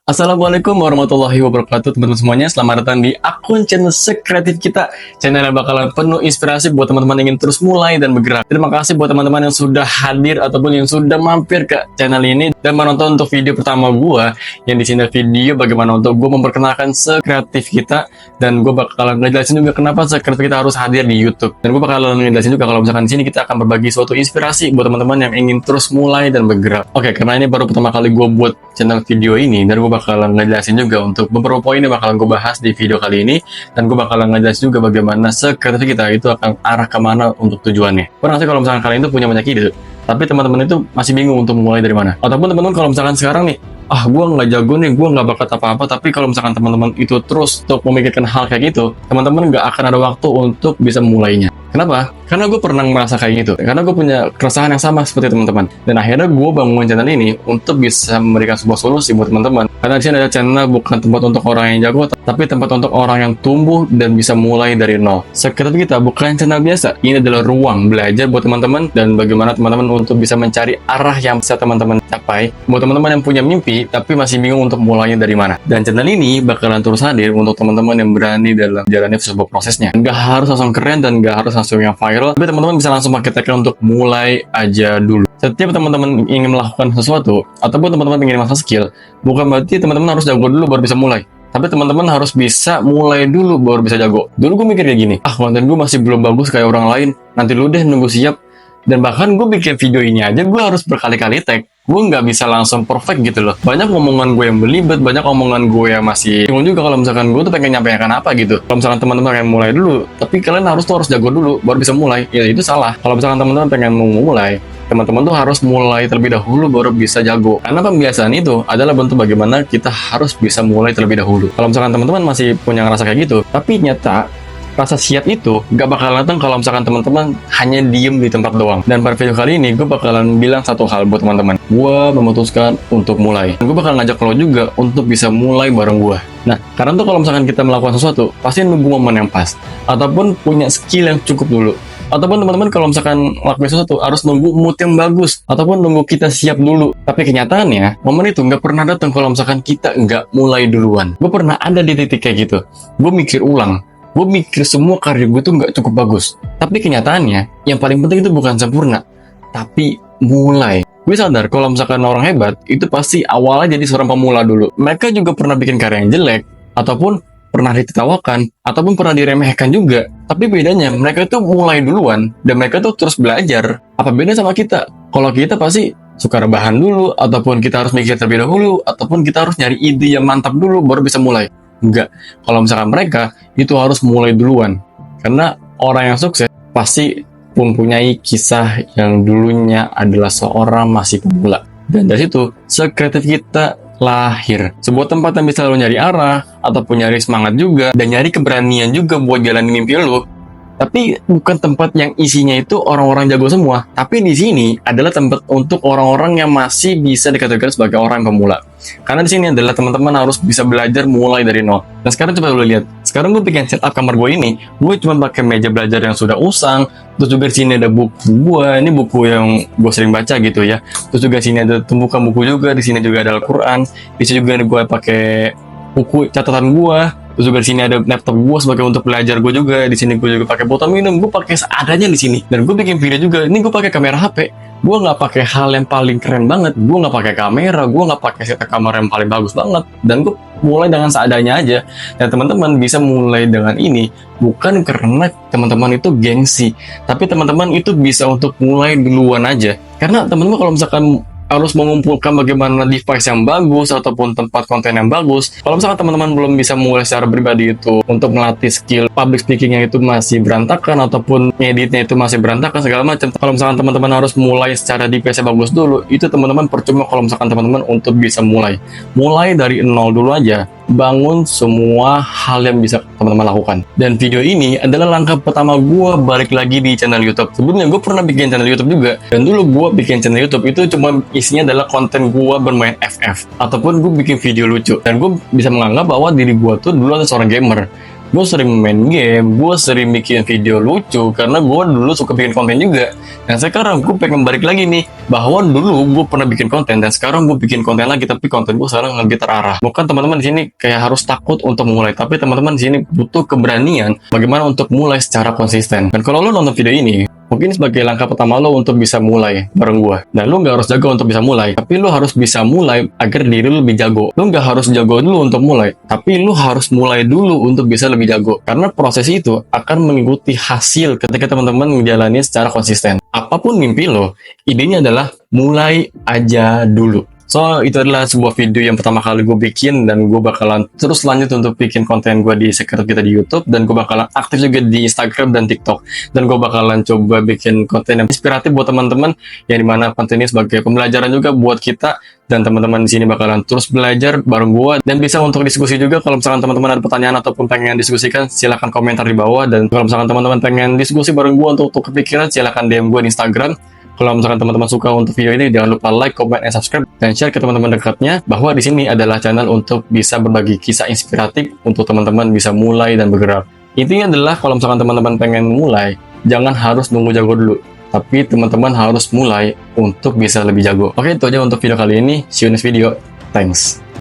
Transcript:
Assalamualaikum warahmatullahi wabarakatuh teman-teman semuanya. Selamat datang di akun channel sekreatif kita, channel yang bakalan penuh inspirasi buat teman-teman yang ingin terus mulai dan bergerak. Terima kasih buat teman-teman yang sudah hadir ataupun yang sudah mampir ke channel ini dan menonton untuk video pertama gua, yang di sini video bagaimana untuk gua memperkenalkan sekreatif kita, dan gua bakalan ngejelasin juga kenapa sekreatif kita harus hadir di YouTube. Dan gua bakalan ngejelasin juga kalau misalkan di sini kita akan berbagi suatu inspirasi buat teman-teman yang ingin terus mulai dan bergerak. Oke, karena ini baru pertama kali gua buat channel video ini, dan gue bakalan ngejelasin juga untuk beberapa poin yang bakalan gue bahas di video kali ini, dan gue bakalan ngejelasin juga bagaimana sekreatif kita itu akan arah kemana untuk tujuannya. Gue rasa kalau misalkan kalian itu punya banyak ide, tapi teman-teman itu masih bingung untuk mulai dari mana. Ataupun teman-teman kalau misalkan sekarang nih, gue nggak jago nih, gue nggak bakat apa-apa, tapi kalau misalkan teman-teman itu terus untuk memikirkan hal kayak gitu, teman-teman nggak akan ada waktu untuk bisa mulainya. Kenapa? Karena gue pernah merasa kayak gitu. Karena gue punya keresahan yang sama seperti teman-teman. Dan akhirnya gue bangun channel ini untuk bisa memberikan sebuah solusi buat teman-teman. Karena di sini ada channel bukan tempat untuk orang yang jago, tapi tempat untuk orang yang tumbuh dan bisa mulai dari nol. Sekreatif kita bukan channel biasa. Ini adalah ruang belajar buat teman-teman dan bagaimana teman-teman untuk bisa mencari arah yang bisa teman-teman capai. Buat teman-teman yang punya mimpi tapi masih bingung untuk mulainya dari mana. Dan channel ini bakalan terus hadir untuk teman-teman yang berani dalam menjalani sebuah prosesnya. Nggak harus langsung keren dan nggak harus langsung yang viral, tapi teman-teman bisa langsung pakai tagline untuk mulai aja dulu. Setiap teman-teman ingin melakukan sesuatu ataupun teman-teman ingin masuk skill, bukan berarti teman-teman harus jago dulu baru bisa mulai, tapi teman-teman harus bisa mulai dulu baru bisa jago. Dulu gue mikir kayak gini, konten gue masih belum bagus kayak orang lain, nanti lu deh nunggu siap. Dan bahkan gue bikin video ini aja gue harus berkali-kali tag. Gue nggak bisa langsung perfect gitu loh. Banyak omongan gue yang belibet, banyak omongan gue yang masih bingung juga kalau misalkan gue tuh pengen nyampaikan apa gitu. Kalau misalkan teman-teman yang mulai dulu, tapi kalian harus jago dulu baru bisa mulai, ya itu salah. Kalau misalkan teman-teman pengen mulai, teman-teman tuh harus mulai terlebih dahulu baru bisa jago. Karena pembiasaan itu adalah bentuk bagaimana kita harus bisa mulai terlebih dahulu. Kalau misalkan teman-teman masih punya ngerasa kayak gitu, tapi nyata rasa siap itu gak bakal datang kalau misalkan teman-teman hanya diem di tempat doang. Dan pada video kali ini gue bakalan bilang satu hal buat teman-teman. Gue memutuskan untuk mulai. Gue bakal ngajak lo juga untuk bisa mulai bareng gue. Nah, karena tuh kalau misalkan kita melakukan sesuatu, pasti nunggu momen yang pas, ataupun punya skill yang cukup dulu. Ataupun teman-teman kalau misalkan lakuin sesuatu harus nunggu mood yang bagus, ataupun nunggu kita siap dulu. Tapi kenyataannya, momen itu nggak pernah datang kalau misalkan kita nggak mulai duluan. Gue pernah ada di titik kayak gitu. Gue mikir ulang. Gue mikir semua karya gue tuh nggak cukup bagus. Tapi kenyataannya, yang paling penting itu bukan sempurna, tapi mulai. Gue sadar kalau misalkan orang hebat, itu pasti awalnya jadi seorang pemula dulu. Mereka juga pernah bikin karya yang jelek, ataupun pernah ditertawakan, ataupun pernah diremehkan juga. Tapi bedanya, mereka itu mulai duluan, dan mereka tuh terus belajar. Apa beda sama kita? Kalau kita pasti suka rebahan dulu, ataupun kita harus mikir terlebih dahulu, ataupun kita harus nyari ide yang mantap dulu, baru bisa mulai. Enggak, kalau misalkan mereka itu harus mulai duluan. Karena orang yang sukses pasti mempunyai kisah yang dulunya adalah seorang masih pemula. Dan dari situ, sekreatif kita lahir. Sebuah tempat yang bisa lo nyari arah, ataupun nyari semangat juga, dan nyari keberanian juga buat jalanin mimpi lo. Tapi bukan tempat yang isinya itu orang-orang jago semua. Tapi di sini adalah tempat untuk orang-orang yang masih bisa dikategorikan sebagai orang yang pemula. Karena di sini adalah teman-teman harus bisa belajar mulai dari nol. Dan sekarang coba lo lihat. Sekarang gue bikin setup kamar gue ini, gue cuma pakai meja belajar yang sudah usang. Terus juga di sini ada buku gue. Ini buku yang gue sering baca gitu ya. Terus juga di sini ada tumpukan buku juga. Di sini juga ada Al-Quran. Di sini juga gue pakai buku catatan gue. Terus juga di sini ada laptop gue sebagai untuk belajar gue juga. Di sini gue juga pakai botol minum. Gue pakai seadanya di sini. Dan gue bikin video juga. Ini gue pakai kamera HP. Gue nggak pakai hal yang paling keren banget. Gue nggak pakai kamera. Gue nggak pakai setup kamera yang paling bagus banget. Dan gue mulai dengan seadanya aja. Dan teman-teman bisa mulai dengan ini bukan karena teman-teman itu gengsi, tapi teman-teman itu bisa untuk mulai duluan aja. Karena teman-teman kalau misalkan harus mengumpulkan bagaimana device yang bagus ataupun tempat konten yang bagus. Kalau misalkan teman-teman belum bisa mulai secara pribadi itu untuk melatih skill public speakingnya itu masih berantakan ataupun ngeditnya itu masih berantakan segala macam. Kalau misalkan teman-teman harus mulai secara device yang bagus dulu, itu teman-teman percuma kalau misalkan teman-teman untuk bisa mulai. Mulai dari nol dulu aja. Bangun semua hal yang bisa teman-teman lakukan. Dan video ini adalah langkah pertama gue balik lagi di channel YouTube. Sebelumnya gue pernah bikin channel YouTube juga. Dan dulu gue bikin channel YouTube itu cuma isinya adalah konten gue bermain FF ataupun gue bikin video lucu. Dan gue bisa menganggap bahwa diri gue tuh dulu adalah seorang gamer. gue sering main game, gue sering bikin video lucu karena gue dulu suka bikin konten juga. Dan sekarang gue pengen balik lagi nih, bahwa dulu gue pernah bikin konten dan sekarang gue bikin konten lagi, tapi konten gue sekarang lebih terarah. Bukan teman-teman di sini kayak harus takut untuk mulai, tapi teman-teman di sini butuh keberanian bagaimana untuk mulai secara konsisten. Dan kalau lo nonton video ini, mungkin sebagai langkah pertama lo untuk bisa mulai bareng gua. Dan lo nggak harus jago untuk bisa mulai, tapi lo harus bisa mulai agar diri lo lebih jago. Lo nggak harus jago dulu untuk mulai, tapi lo harus mulai dulu untuk bisa lebih jago. Karena proses itu akan mengikuti hasil ketika teman-teman menjalani secara konsisten. Apapun mimpi lo, idenya adalah mulai aja dulu. So, itu adalah sebuah video yang pertama kali gue bikin, dan gue bakalan terus lanjut untuk bikin konten gue di sekret kita di YouTube, dan gue bakalan aktif juga di Instagram dan TikTok, dan gue bakalan coba bikin konten yang inspiratif buat teman-teman, yang dimana konten ini sebagai pembelajaran juga buat kita, dan teman-teman di sini bakalan terus belajar bareng gue, dan bisa untuk diskusi juga. Kalau misalkan teman-teman ada pertanyaan ataupun pengen diskusikan, silahkan komentar di bawah, dan kalau misalkan teman-teman pengen diskusi bareng gue untuk kepikiran, silahkan DM gue di Instagram. Kalau misalkan teman-teman suka untuk video ini, jangan lupa like, comment, and subscribe, dan share ke teman-teman dekatnya bahwa di sini adalah channel untuk bisa berbagi kisah inspiratif untuk teman-teman bisa mulai dan bergerak. Intinya adalah kalau misalkan teman-teman pengen mulai, jangan harus nunggu jago dulu, tapi teman-teman harus mulai untuk bisa lebih jago. Oke, itu aja untuk video kali ini. See you next video. Thanks.